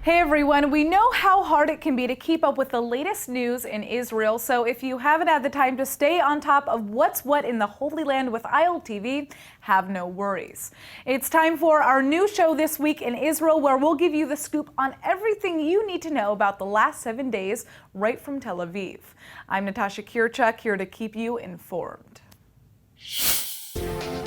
Hey everyone, we know how hard it can be to keep up with the latest news in Israel, so if you haven't had the time to stay on top of what's what in the Holy Land with ILTV, have no worries. It's time for our new show this week in Israel, where we'll give you the scoop on everything you need to know about the last 7 days right from Tel Aviv. I'm Natasha Kirchuk, here to keep you informed.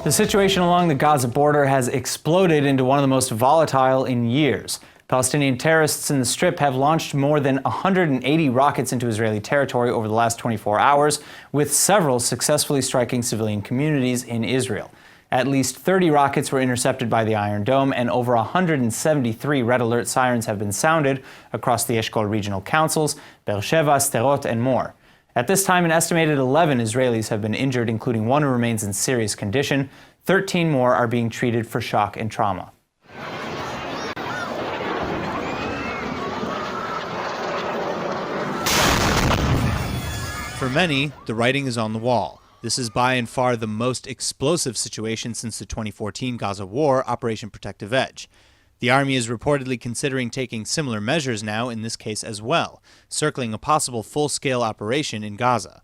The situation along the Gaza border has exploded into one of the most volatile in years. Palestinian terrorists in the Strip have launched more than 180 rockets into Israeli territory over the last 24 hours, with several successfully striking civilian communities in Israel. At least 30 rockets were intercepted by the Iron Dome, and over 173 red alert sirens have been sounded across the Eshkol regional councils, Beersheva, Sderot, and more. At this time, an estimated 11 Israelis have been injured, including one who remains in serious condition. 13 more are being treated for shock and trauma. For many, the writing is on the wall. This is by and far the most explosive situation since the 2014 Gaza war, Operation Protective Edge. The army is reportedly considering taking similar measures now in this case as well, circling a possible full-scale operation in Gaza.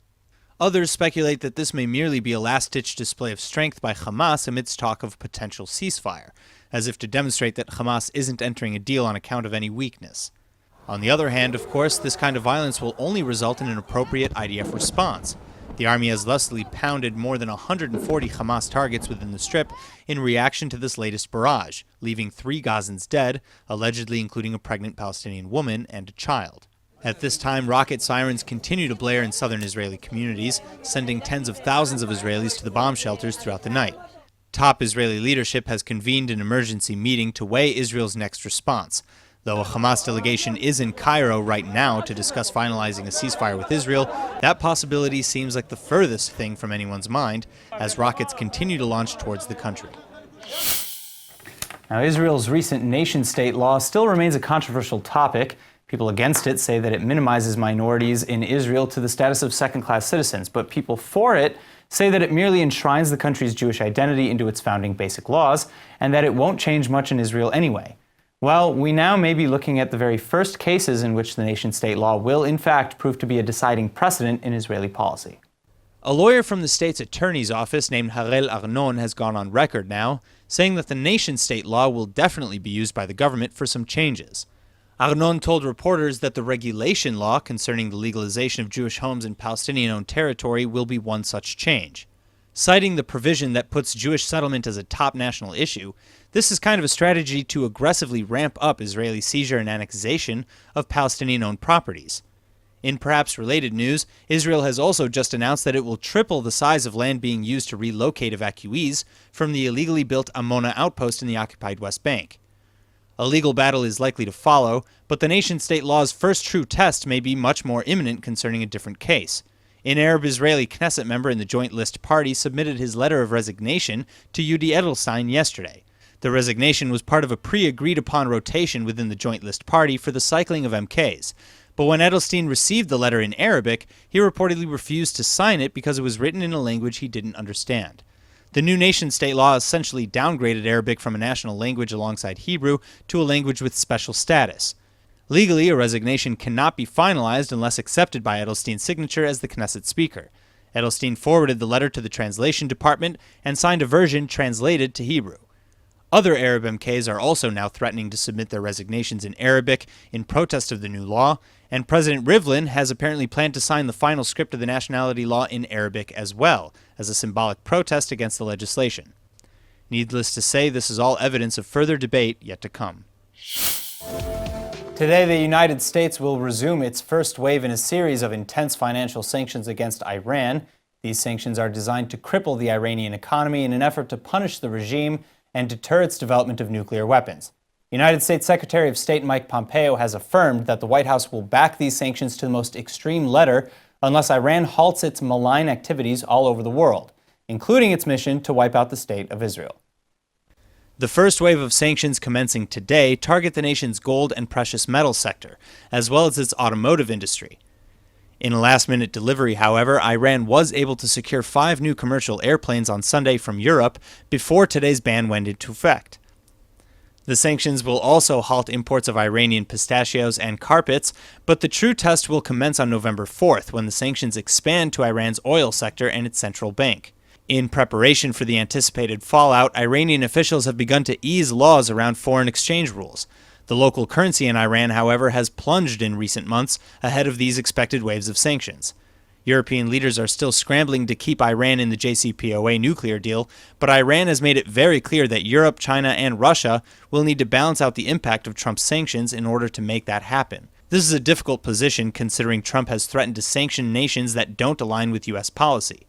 Others speculate that this may merely be a last-ditch display of strength by Hamas amidst talk of potential ceasefire, as if to demonstrate that Hamas isn't entering a deal on account of any weakness. On the other hand, of course, this kind of violence will only result in an appropriate IDF response. The army has thusly pounded more than 140 Hamas targets within the Strip in reaction to this latest barrage, leaving 3 Gazans dead, allegedly including a pregnant Palestinian woman and a child. At this time, rocket sirens continue to blare in southern Israeli communities, sending tens of thousands of Israelis to the bomb shelters throughout the night. Top Israeli leadership has convened an emergency meeting to weigh Israel's next response. Though a Hamas delegation is in Cairo right now to discuss finalizing a ceasefire with Israel, that possibility seems like the furthest thing from anyone's mind as rockets continue to launch towards the country. Now, Israel's recent nation-state law still remains a controversial topic. People against it say that it minimizes minorities in Israel to the status of second-class citizens, but people for it say that it merely enshrines the country's Jewish identity into its founding basic laws, and that it won't change much in Israel anyway. Well, we now may be looking at the very first cases in which the nation-state law will, in fact, prove to be a deciding precedent in Israeli policy. A lawyer from the state's attorney's office named Harel Arnon has gone on record now, saying that the nation-state law will definitely be used by the government for some changes. Arnon told reporters that the regulation law concerning the legalization of Jewish homes in Palestinian-owned territory will be one such change. Citing the provision that puts Jewish settlement as a top national issue, this is kind of a strategy to aggressively ramp up Israeli seizure and annexation of Palestinian-owned properties. In perhaps related news, Israel has also just announced that it will triple the size of land being used to relocate evacuees from the illegally built Amona outpost in the occupied West Bank. A legal battle is likely to follow, but the nation-state law's first true test may be much more imminent concerning a different case. An Arab-Israeli Knesset member in the Joint List Party submitted his letter of resignation to Yudi Edelstein yesterday. The resignation was part of a pre-agreed-upon rotation within the Joint List Party for the cycling of MKs. But when Edelstein received the letter in Arabic, he reportedly refused to sign it because it was written in a language he didn't understand. The new nation-state law essentially downgraded Arabic from a national language alongside Hebrew to a language with special status. Legally, a resignation cannot be finalized unless accepted by Edelstein's signature as the Knesset Speaker. Edelstein forwarded the letter to the translation department and signed a version translated to Hebrew. Other Arab MKs are also now threatening to submit their resignations in Arabic in protest of the new law, and President Rivlin has apparently planned to sign the final script of the nationality law in Arabic as well, as a symbolic protest against the legislation. Needless to say, this is all evidence of further debate yet to come. Today, the United States will resume its first wave in a series of intense financial sanctions against Iran. These sanctions are designed to cripple the Iranian economy in an effort to punish the regime and deter its development of nuclear weapons. United States Secretary of State Mike Pompeo has affirmed that the White House will back these sanctions to the most extreme letter unless Iran halts its malign activities all over the world, including its mission to wipe out the state of Israel. The first wave of sanctions commencing today target the nation's gold and precious metal sector, as well as its automotive industry. In a last-minute delivery, however, Iran was able to secure 5 new commercial airplanes on Sunday from Europe before today's ban went into effect. The sanctions will also halt imports of Iranian pistachios and carpets, but the true test will commence on November 4th when the sanctions expand to Iran's oil sector and its central bank. In preparation for the anticipated fallout, Iranian officials have begun to ease laws around foreign exchange rules. The local currency in Iran, however, has plunged in recent months ahead of these expected waves of sanctions. European leaders are still scrambling to keep Iran in the JCPOA nuclear deal, but Iran has made it very clear that Europe, China, and Russia will need to balance out the impact of Trump's sanctions in order to make that happen. This is a difficult position considering Trump has threatened to sanction nations that don't align with U.S. policy.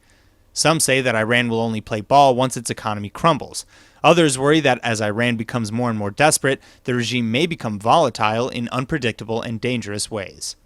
Some say that Iran will only play ball once its economy crumbles. Others worry that as Iran becomes more and more desperate, the regime may become volatile in unpredictable and dangerous ways.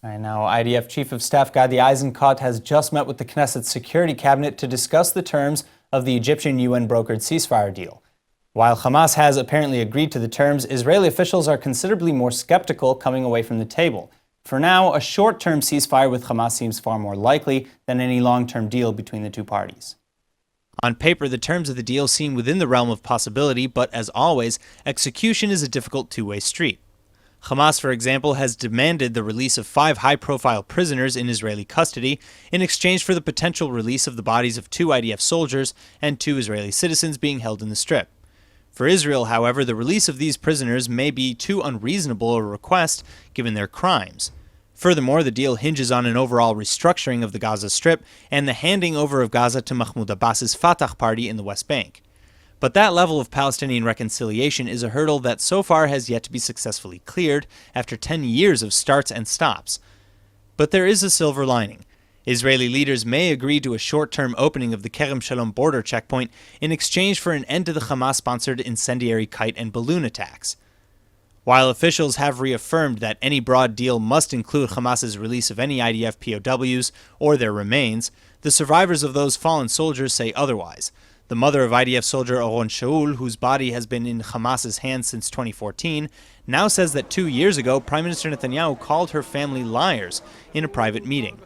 And now, IDF Chief of Staff Gadi Eisenkot has just met with the Knesset Security Cabinet to discuss the terms of the Egyptian UN-brokered ceasefire deal. While Hamas has apparently agreed to the terms, Israeli officials are considerably more skeptical coming away from the table. For now, a short-term ceasefire with Hamas seems far more likely than any long-term deal between the two parties. On paper, the terms of the deal seem within the realm of possibility, but as always, execution is a difficult two-way street. Hamas, for example, has demanded the release of 5 high-profile prisoners in Israeli custody in exchange for the potential release of the bodies of 2 IDF soldiers and 2 Israeli citizens being held in the Strip. For Israel, however, the release of these prisoners may be too unreasonable a request given their crimes. Furthermore, the deal hinges on an overall restructuring of the Gaza Strip and the handing over of Gaza to Mahmoud Abbas's Fatah party in the West Bank. But that level of Palestinian reconciliation is a hurdle that so far has yet to be successfully cleared after 10 years of starts and stops. But there is a silver lining. Israeli leaders may agree to a short-term opening of the Kerem Shalom border checkpoint in exchange for an end to the Hamas-sponsored incendiary kite and balloon attacks. While officials have reaffirmed that any broad deal must include Hamas's release of any IDF POWs or their remains, the survivors of those fallen soldiers say otherwise. The mother of IDF soldier Oron Shaul, whose body has been in Hamas's hands since 2014, now says that 2 years ago, Prime Minister Netanyahu called her family liars in a private meeting.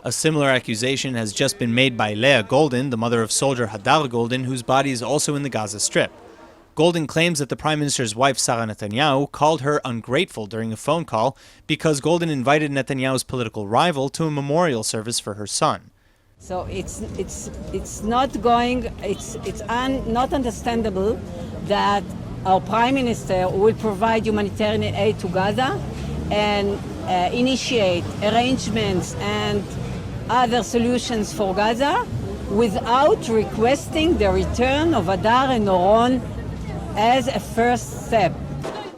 A similar accusation has just been made by Leah Golden, the mother of soldier Hadar Golden, whose body is also in the Gaza Strip. Golden claims that the Prime Minister's wife, Sarah Netanyahu, called her ungrateful during a phone call because Golden invited Netanyahu's political rival to a memorial service for her son. So it's not understandable that our Prime Minister will provide humanitarian aid to Gaza and initiate arrangements and other solutions for Gaza without requesting the return of Hadar and Oron as a first step.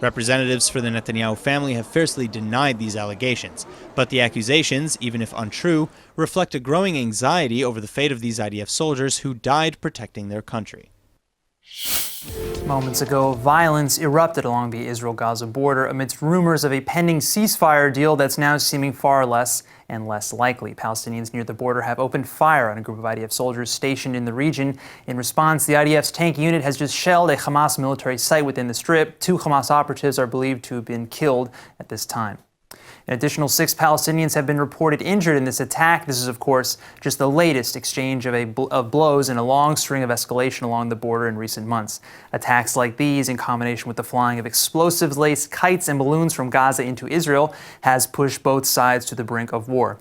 Representatives for the Netanyahu family have fiercely denied these allegations, but the accusations, even if untrue, reflect a growing anxiety over the fate of these IDF soldiers who died protecting their country. Moments ago, violence erupted along the Israel-Gaza border amidst rumors of a pending ceasefire deal that's now seeming far less and less likely. Palestinians near the border have opened fire on a group of IDF soldiers stationed in the region. In response, the IDF's tank unit has just shelled a Hamas military site within the Strip. 2 Hamas operatives are believed to have been killed at this time. An additional 6 Palestinians have been reported injured in this attack. This is, of course, just the latest exchange of blows in a long string of escalation along the border in recent months. Attacks like these, in combination with the flying of explosives-laced kites and balloons from Gaza into Israel, has pushed both sides to the brink of war.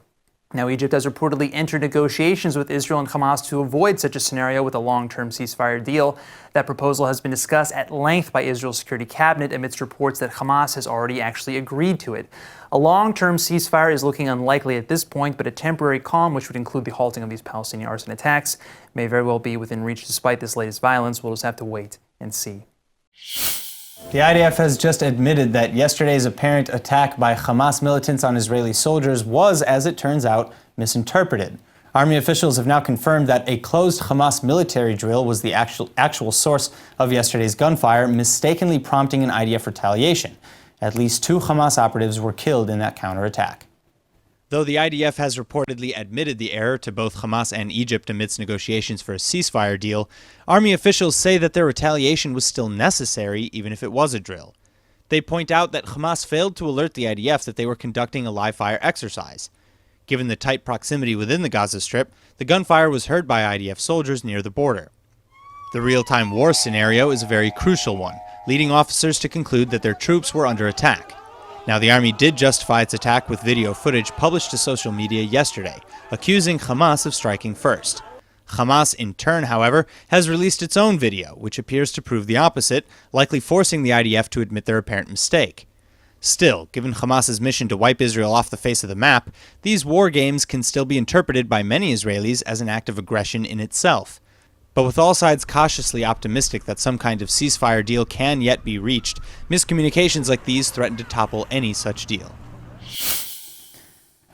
Now, Egypt has reportedly entered negotiations with Israel and Hamas to avoid such a scenario with a long-term ceasefire deal. That proposal has been discussed at length by Israel's security cabinet amidst reports that Hamas has already actually agreed to it. A long-term ceasefire is looking unlikely at this point, but a temporary calm, which would include the halting of these Palestinian arson attacks, may very well be within reach despite this latest violence. We'll just have to wait and see. The IDF has just admitted that yesterday's apparent attack by Hamas militants on Israeli soldiers was, as it turns out, misinterpreted. Army officials have now confirmed that a closed Hamas military drill was the actual source of yesterday's gunfire, mistakenly prompting an IDF retaliation. At least 2 Hamas operatives were killed in that counterattack. Though the IDF has reportedly admitted the error to both Hamas and Egypt amidst negotiations for a ceasefire deal, Army officials say that their retaliation was still necessary, even if it was a drill. They point out that Hamas failed to alert the IDF that they were conducting a live-fire exercise. Given the tight proximity within the Gaza Strip, the gunfire was heard by IDF soldiers near the border. The real-time war scenario is a very crucial one, leading officers to conclude that their troops were under attack. Now, the army did justify its attack with video footage published to social media yesterday, accusing Hamas of striking first. Hamas, in turn, however, has released its own video, which appears to prove the opposite, likely forcing the IDF to admit their apparent mistake. Still, given Hamas's mission to wipe Israel off the face of the map, these war games can still be interpreted by many Israelis as an act of aggression in itself. But with all sides cautiously optimistic that some kind of ceasefire deal can yet be reached, miscommunications like these threaten to topple any such deal.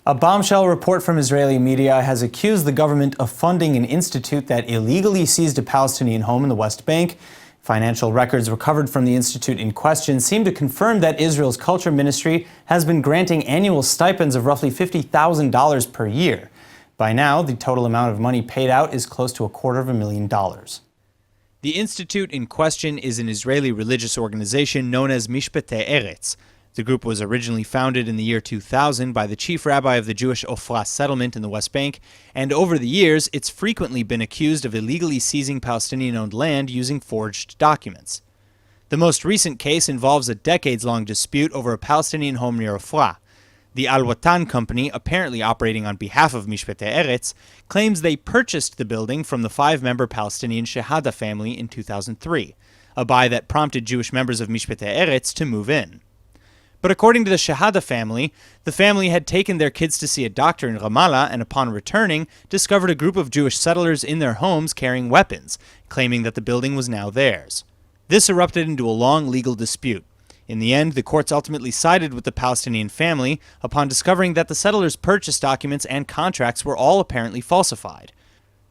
A bombshell report from Israeli media has accused the government of funding an institute that illegally seized a Palestinian home in the West Bank. Financial records recovered from the institute in question seem to confirm that Israel's culture ministry has been granting annual stipends of roughly $50,000 per year. By now, the total amount of money paid out is close to $250,000. The institute in question is an Israeli religious organization known as Misinterpreted. The group was originally founded in the year 2000 by the chief rabbi of the Jewish Ofra settlement in the West Bank, and over the years, it's frequently been accused of illegally seizing Palestinian-owned land using forged documents. The most recent case involves a decades-long dispute over a Palestinian home near Ofra. The Al-Watan company, apparently operating on behalf of Mishpete Eretz, claims they purchased the building from the 5-member Palestinian Shehada family in 2003, a buy that prompted Jewish members of Mishpete Eretz to move in. But according to the Shehada family, the family had taken their kids to see a doctor in Ramallah and upon returning, discovered a group of Jewish settlers in their homes carrying weapons, claiming that the building was now theirs. This erupted into a long legal dispute. In the end, the courts ultimately sided with the Palestinian family upon discovering that the settlers' purchase documents and contracts were all apparently falsified.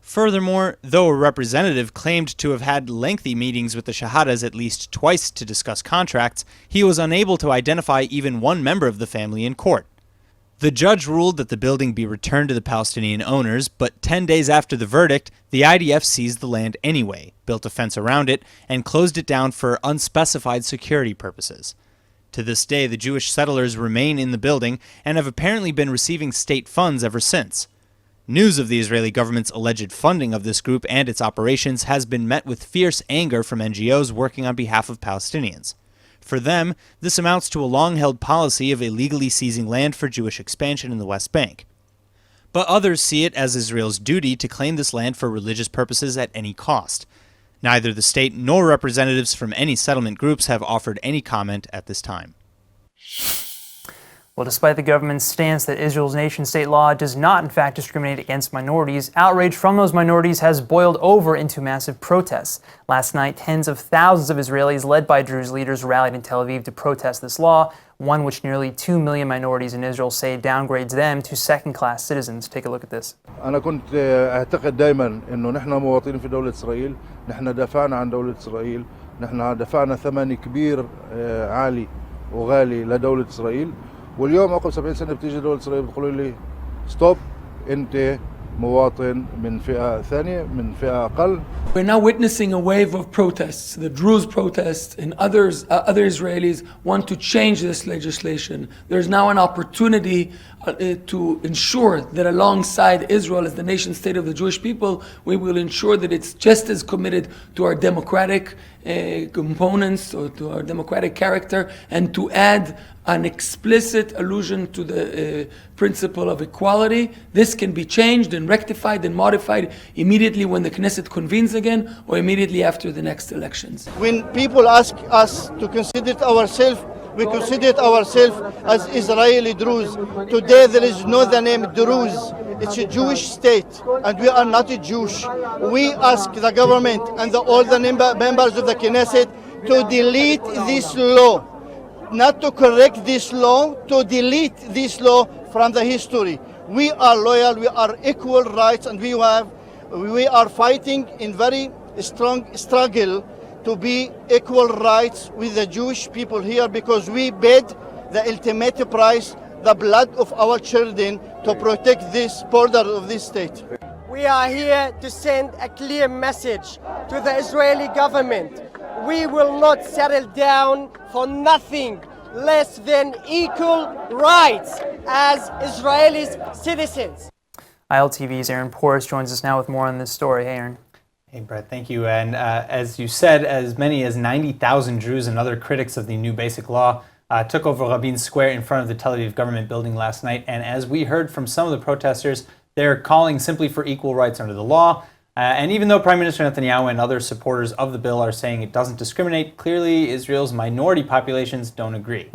Furthermore, though a representative claimed to have had lengthy meetings with the Shahadas at least twice to discuss contracts, he was unable to identify even one member of the family in court. The judge ruled that the building be returned to the Palestinian owners, but 10 days after the verdict, the IDF seized the land anyway, built a fence around it, and closed it down for unspecified security purposes. To this day, the Jewish settlers remain in the building and have apparently been receiving state funds ever since. News of the Israeli government's alleged funding of this group and its operations has been met with fierce anger from NGOs working on behalf of Palestinians. For them, this amounts to a long-held policy of illegally seizing land for Jewish expansion in the West Bank. But others see it as Israel's duty to claim this land for religious purposes at any cost. Neither the state nor representatives from any settlement groups have offered any comment at this time. Well, despite the government's stance that Israel's nation-state law does not, in fact, discriminate against minorities, outrage from those minorities has boiled over into massive protests. Last night, tens of thousands of Israelis, led by Druze leaders, rallied in Tel Aviv to protest this law, one which nearly 2 million minorities in Israel say downgrades them to second-class citizens. Take a look at this. أنا كنت أعتقد دائما إنه نحن مواطنين في دولة إسرائيل، نحن دافعنا عن دولة إسرائيل، نحن دفعنا ثمن كبير عالي وغالي لدولة إسرائيل. واليوم عقب 70 سنة بتيجي دولة إسرائيل بتقولوا لي ستوب أنت مواطن من فئة ثانية من فئة أقل. We're now witnessing a wave of protests. The Druze protests and other Israelis want to change this legislation. There's now an opportunity to ensure that alongside Israel as the nation state of the Jewish people, we will ensure that it's just as committed to our democratic components or to our democratic character, and to add an explicit allusion to the principle of equality. This can be changed and rectified and modified immediately when the Knesset convenes again or immediately after the next elections. When people ask us to consider ourselves, we consider ourselves as Israeli Druze. Today there is no the name Druze. It's a Jewish state, and we are not a Jewish. We ask the government and all the members of the Knesset to delete this law. Not to correct this law, to delete this law from the history. We are loyal, we are equal rights, and we are fighting in very strong struggle to be equal rights with the Jewish people here, because we paid the ultimate price, the blood of our children, to protect this border of this state. We are here to send a clear message to the Israeli government. We will not settle down for nothing less than equal rights as Israeli citizens. ILTV's Aaron Porras joins us now with more on this story. Hey, Aaron. Hey, Brett, thank you. And as you said, as many as 90,000 Druze and other critics of the new basic law took over Rabin Square in front of the Tel Aviv government building last night. And as we heard from some of the protesters, they're calling simply for equal rights under the law. And even though Prime Minister Netanyahu and other supporters of the bill are saying it doesn't discriminate, clearly Israel's minority populations don't agree.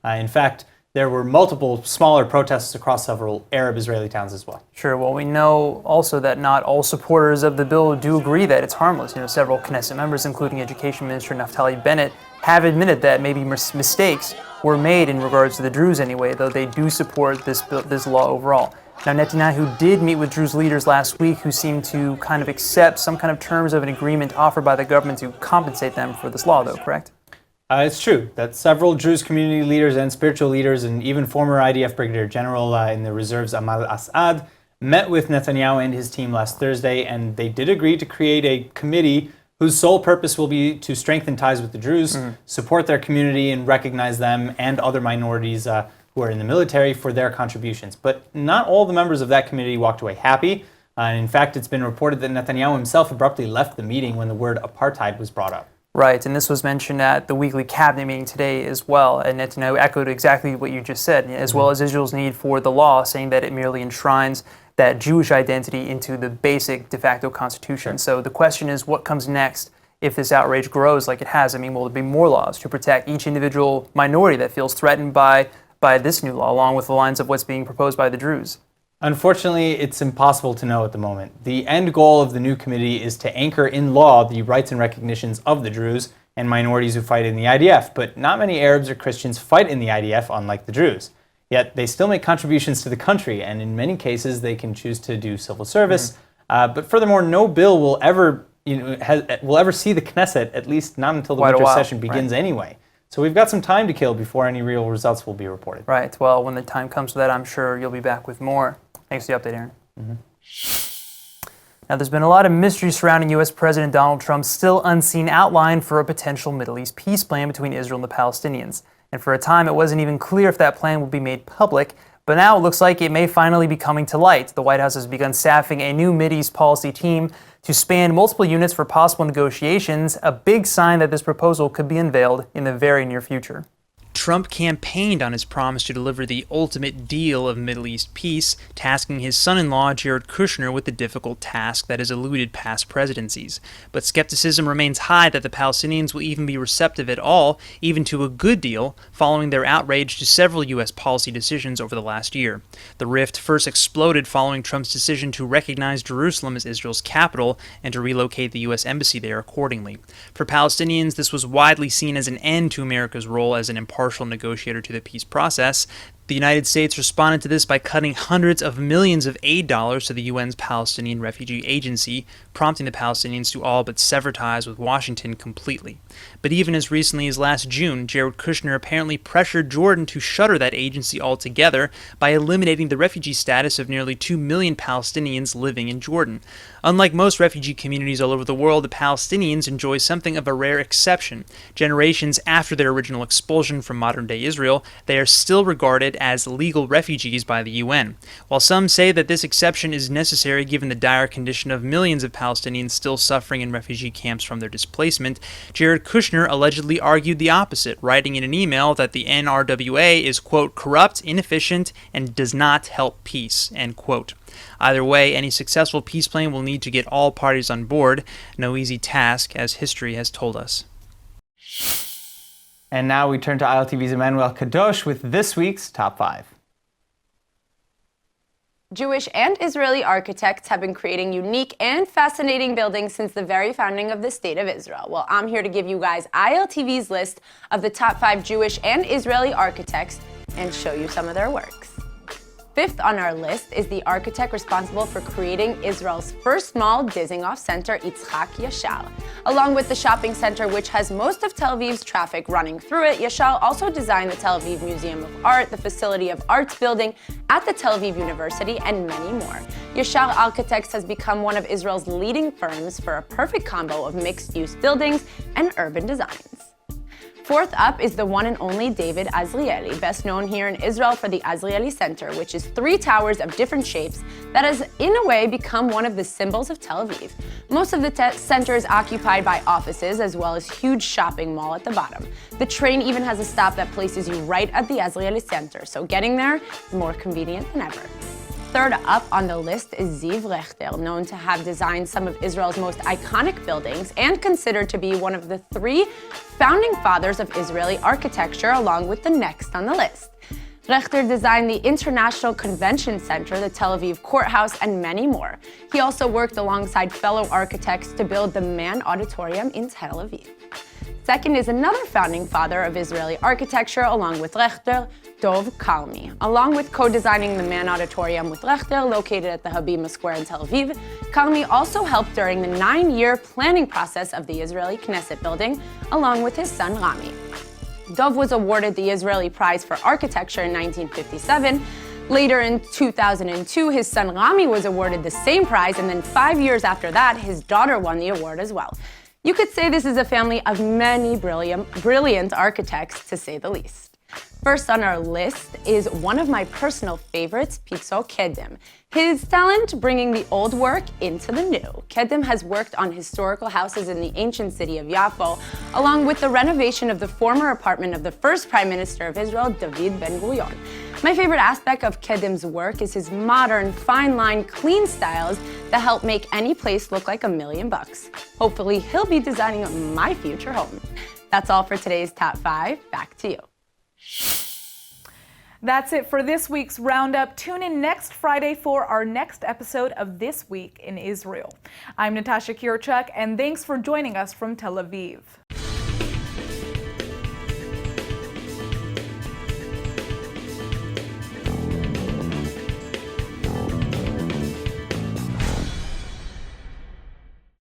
In fact, there were multiple smaller protests across several Arab Israeli towns as well. Sure. Well, we know also that not all supporters of the bill do agree that it's harmless. Several Knesset members, including Education Minister Naftali Bennett, have admitted that maybe mistakes were made in regards to the Druze anyway, though they do support this law overall. Now, Netanyahu did meet with Druze leaders last week who seemed to kind of accept some kind of terms of an agreement offered by the government to compensate them for this law, though, correct? It's true that several Druze community leaders and spiritual leaders and even former IDF Brigadier General in the reserves Amal Asad met with Netanyahu and his team last Thursday, and they did agree to create a committee whose sole purpose will be to strengthen ties with the Druze, support their community, and recognize them and other minorities who are in the military for their contributions. But not all the members of that committee walked away happy. In fact, it's been reported that Netanyahu himself abruptly left the meeting when the word apartheid was brought up. Right, and this was mentioned at the weekly cabinet meeting today as well, and Netanyahu echoed exactly what you just said, as well as Israel's need for the law, saying that it merely enshrines that Jewish identity into the basic de facto constitution. So the question is, what comes next if this outrage grows like it has? I mean, will there be more laws to protect each individual minority that feels threatened by this new law, along with the lines of what's being proposed by the Druze? Unfortunately, it's impossible to know at the moment. The end goal of the new committee is to anchor in law the rights and recognitions of the Druze and minorities who fight in the IDF, but not many Arabs or Christians fight in the IDF, unlike the Druze. Yet they still make contributions to the country, and in many cases they can choose to do civil service. But furthermore, no bill will ever see the Knesset, at least not until the winter session begins anyway. So we've got some time to kill before any real results will be reported. Right. Well, when the time comes for that, I'm sure you'll be back with more. Thanks for the update, Aaron. Now, there's been a lot of mystery surrounding U.S. President Donald Trump's still unseen outline for a potential Middle East peace plan between Israel and the Palestinians. And for a time, it wasn't even clear if that plan would be made public. But now it looks like it may finally be coming to light. The White House has begun staffing a new Mideast policy team to span multiple units for possible negotiations, a big sign that this proposal could be unveiled in the very near future. Trump campaigned on his promise to deliver the ultimate deal of Middle East peace, tasking his son-in-law Jared Kushner with the difficult task that has eluded past presidencies. But skepticism remains high that the Palestinians will even be receptive at all, even to a good deal, following their outrage to several U.S. policy decisions over the last year. The rift first exploded following Trump's decision to recognize Jerusalem as Israel's capital and to relocate the U.S. embassy there accordingly. For Palestinians, this was widely seen as an end to America's role as an impartial negotiator to the peace process. The United States responded to this by cutting hundreds of millions of aid dollars to the UN's Palestinian Refugee Agency, prompting the Palestinians to all but sever ties with Washington completely. But even as recently as last June, Jared Kushner apparently pressured Jordan to shutter that agency altogether by eliminating the refugee status of nearly 2 million Palestinians living in Jordan. Unlike most refugee communities all over the world, the Palestinians enjoy something of a rare exception. Generations after their original expulsion from modern-day Israel, they are still regarded as legal refugees by the UN. While some say that this exception is necessary given the dire condition of millions of Palestinians still suffering in refugee camps from their displacement, Jared Kushner allegedly argued the opposite, writing in an email that the NRWA is, quote, corrupt, inefficient, and does not help peace, end quote. Either way, any successful peace plan will need to get all parties on board. No easy task, as history has told us. And now we turn to ILTV's Emmanuel Kadosh with this week's Top 5. Jewish and Israeli architects have been creating unique and fascinating buildings since the very founding of the State of Israel. Well, I'm here to give you guys ILTV's list of the top 5 Jewish and Israeli architects and show you some of their works. Fifth on our list is the architect responsible for creating Israel's first mall, Dizengoff Center, Yitzhak Yashar. Along with the shopping center, which has most of Tel Aviv's traffic running through it, Yashar also designed the Tel Aviv Museum of Art, the Facility of Arts building at the Tel Aviv University, and many more. Yashar Architects has become one of Israel's leading firms for a perfect combo of mixed-use buildings and urban designs. Fourth up is the one and only David Azrieli, best known here in Israel for the Azrieli Center, which is 3 towers of different shapes that has, in a way, become one of the symbols of Tel Aviv. Most of the center is occupied by offices, as well as huge shopping mall at the bottom. The train even has a stop that places you right at the Azrieli Center, so getting there is more convenient than ever. Third up on the list is Ziv Rechter, known to have designed some of Israel's most iconic buildings and considered to be one of the 3 founding fathers of Israeli architecture, along with the next on the list. Rechter designed the International Convention Center, the Tel Aviv Courthouse, and many more. He also worked alongside fellow architects to build the Mann Auditorium in Tel Aviv. Second is another founding father of Israeli architecture, along with Rechter, Dov Kalmi. Along with co-designing the Mann Auditorium with Rechter, located at the Habima Square in Tel Aviv, Kalmi also helped during the 9-year planning process of the Israeli Knesset building, along with his son Rami. Dov was awarded the Israeli Prize for Architecture in 1957. Later in 2002, his son Rami was awarded the same prize, and then 5 years after that, his daughter won the award as well. You could say this is a family of many brilliant architects, to say the least. First on our list is one of my personal favorites, Pitso Kedem. His talent bringing the old work into the new. Kedem has worked on historical houses in the ancient city of Yafo, along with the renovation of the former apartment of the first Prime Minister of Israel, David Ben-Gurion. My favorite aspect of Kedem's work is his modern, fine-line, clean styles that help make any place look like $1 million. Hopefully, he'll be designing my future home. That's all for today's Top 5. Back to you. That's it for this week's Roundup. Tune in next Friday for our next episode of This Week in Israel. I'm Natasha Kirchuk, and thanks for joining us from Tel Aviv.